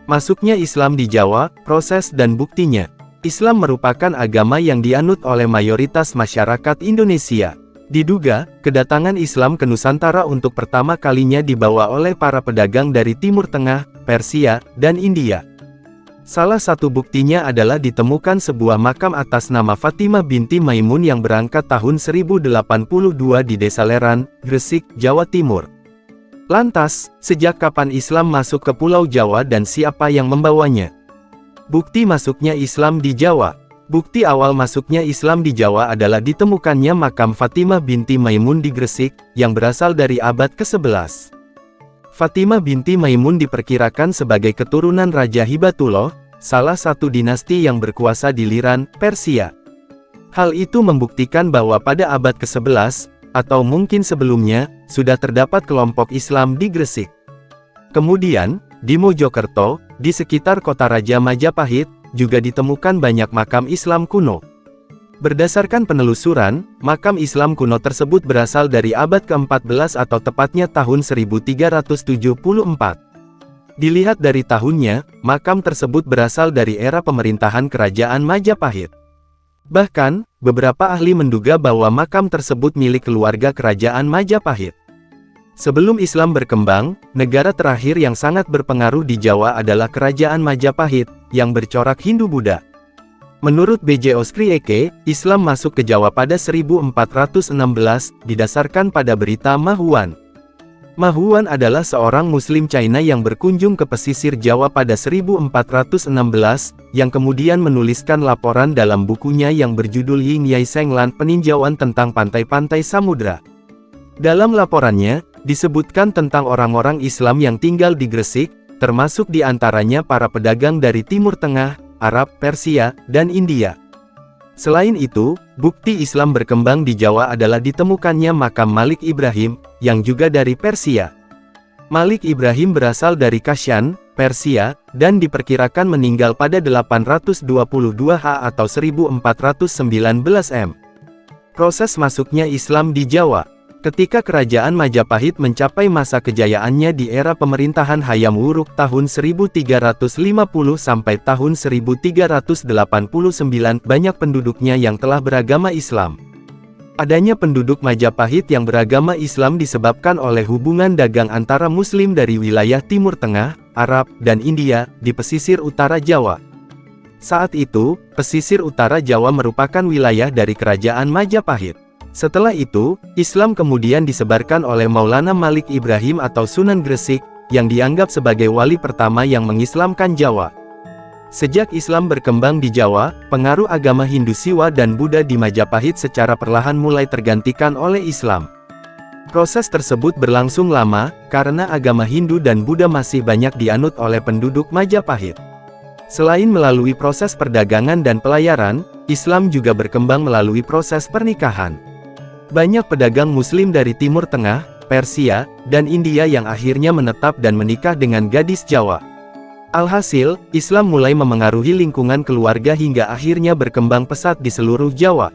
Masuknya Islam di Jawa, proses dan buktinya. Islam merupakan agama yang dianut oleh mayoritas masyarakat Indonesia. Diduga, kedatangan Islam ke Nusantara untuk pertama kalinya dibawa oleh para pedagang dari Timur Tengah, Persia, dan India. Salah satu buktinya adalah ditemukan sebuah makam atas nama Fatimah binti Maimun yang berangkat tahun 1082 di Desa Leran, Gresik, Jawa Timur. Lantas, sejak kapan Islam masuk ke Pulau Jawa dan siapa yang membawanya? Bukti masuknya Islam di Jawa. Bukti awal masuknya Islam di Jawa adalah ditemukannya makam Fatimah binti Maimun di Gresik, yang berasal dari abad ke-11. Fatimah binti Maimun diperkirakan sebagai keturunan Raja Hibatullah, salah satu dinasti yang berkuasa di Iran, Persia. Hal itu membuktikan bahwa pada abad ke-11, atau mungkin sebelumnya, sudah terdapat kelompok Islam di Gresik. Kemudian, di Mojokerto, di sekitar kota Raja Majapahit, juga ditemukan banyak makam Islam kuno. Berdasarkan penelusuran, makam Islam kuno tersebut berasal dari abad ke-14 atau tepatnya tahun 1374. Dilihat dari tahunnya, makam tersebut berasal dari era pemerintahan Kerajaan Majapahit. Bahkan, beberapa ahli menduga bahwa makam tersebut milik keluarga Kerajaan Majapahit. Sebelum Islam berkembang, negara terakhir yang sangat berpengaruh di Jawa adalah Kerajaan Majapahit, yang bercorak Hindu-Buddha. Menurut B.J. Ostrieke, Islam masuk ke Jawa pada 1416, didasarkan pada berita Ma Huan. Ma Huan adalah seorang Muslim China yang berkunjung ke pesisir Jawa pada 1416, yang kemudian menuliskan laporan dalam bukunya yang berjudul Ying Yai Senglan Peninjauan tentang Pantai-Pantai Samudra. Dalam laporannya, disebutkan tentang orang-orang Islam yang tinggal di Gresik, termasuk di antaranya para pedagang dari Timur Tengah, Arab, Persia, dan India. Selain itu, bukti Islam berkembang di Jawa adalah ditemukannya makam Malik Ibrahim, yang juga dari Persia. Malik Ibrahim berasal dari Kashan, Persia, dan diperkirakan meninggal pada 822 H atau 1419 M. Proses masuknya Islam di Jawa. Ketika Kerajaan Majapahit mencapai masa kejayaannya di era pemerintahan Hayam Wuruk tahun 1350 sampai tahun 1389, banyak penduduknya yang telah beragama Islam. Adanya penduduk Majapahit yang beragama Islam disebabkan oleh hubungan dagang antara Muslim dari wilayah Timur Tengah, Arab, dan India, di pesisir utara Jawa. Saat itu, pesisir utara Jawa merupakan wilayah dari Kerajaan Majapahit. Setelah itu, Islam kemudian disebarkan oleh Maulana Malik Ibrahim atau Sunan Gresik, yang dianggap sebagai wali pertama yang mengislamkan Jawa. Sejak Islam berkembang di Jawa, pengaruh agama Hindu Siwa dan Buddha di Majapahit secara perlahan mulai tergantikan oleh Islam. Proses tersebut berlangsung lama, karena agama Hindu dan Buddha masih banyak dianut oleh penduduk Majapahit. Selain melalui proses perdagangan dan pelayaran, Islam juga berkembang melalui proses pernikahan. Banyak pedagang Muslim dari Timur Tengah, Persia, dan India yang akhirnya menetap dan menikah dengan gadis Jawa. Alhasil, Islam mulai memengaruhi lingkungan keluarga hingga akhirnya berkembang pesat di seluruh Jawa.